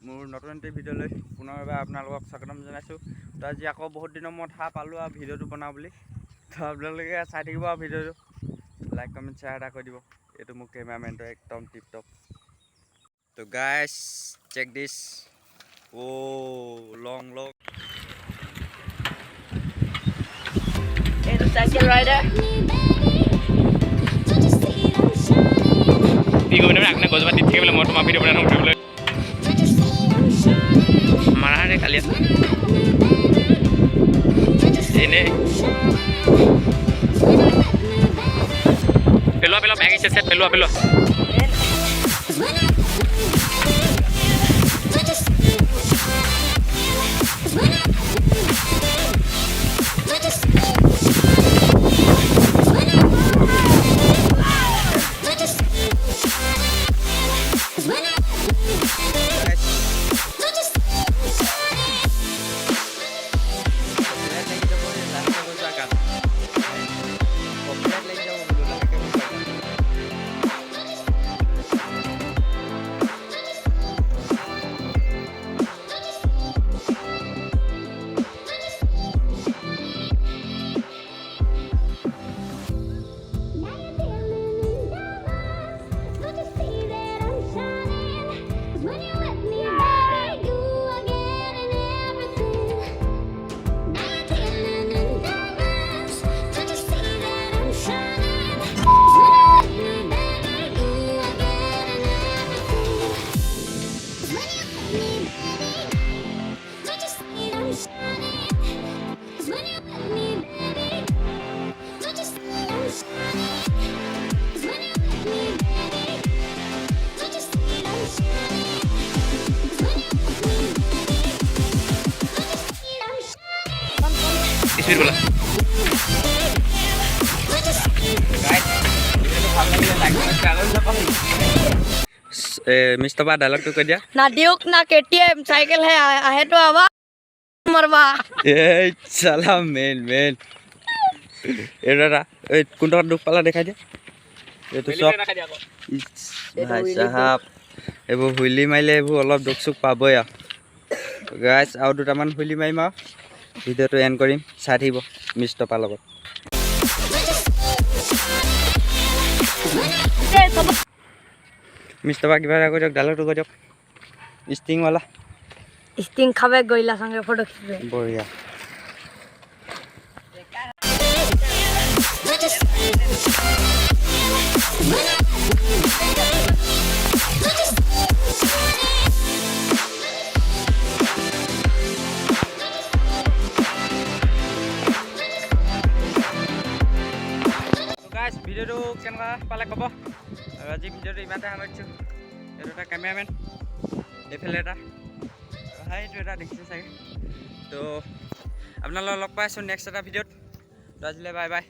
মোৰ নতুন এটি ভিডিঅ'লৈ পুনৰবাৰ আপোনালোকক স্বাগতম জনাইছোঁ। তো আজি আকৌ বহুত দিনৰ মূৰত পালোঁ আৰু ভিডিঅ'টো বনাওঁ বুলি। তো আপোনালোকে চাই থাকিব আৰু ভিডিঅ'টো লাইক কমেণ্ট শ্বেয়াৰ এটা কৰি দিব। এইটো মোৰ কেমেৰামেনটো একদম টিপ টপ। তো গাইছ চেক দিছ, long It's a cycle rider. Tiga benar nak gosok di tiga belah motor mampir di mana orang boleh. Mana ada kalian? Ini. Pelo bag set pelo. Speed bola. Mister बा dialogue तो कर दिया ना Duke ना KTM cycle है तो आवा मरवा ए साला मेन ए दादा ए कुंडा दुख पाला दिखाई दे ये तो सब भाई साहब एबो हुइली माइले एबो অলপ দুখ সুখ পাবো या गाइस आउ দুটামান हुइली মাইম आ ভিডিওটো এন্ড কৰিম চাই থাকিব মিস্টার পা লগত मिस्टर बा किबा কৈ দিয়ক ডায়লগটো কৈ দিয়ক স্টিং वाला स्टिंग खावे गइला संगे फोटो खिचबे बढ़िया ভিডিওটো কেনেকুৱা পালে ক'ব আৰু আজি ভিডিওটো ইমানতে সামৰিছোঁ এইটো এটা কেমেৰামেন এইফালে এটা সেইটো এটা দেখিছে চাগে তো আপোনালোকক লগ পাই আছোঁ নেক্সট এটা ভিডিঅ'ত তো আজিলৈ বাই বাই।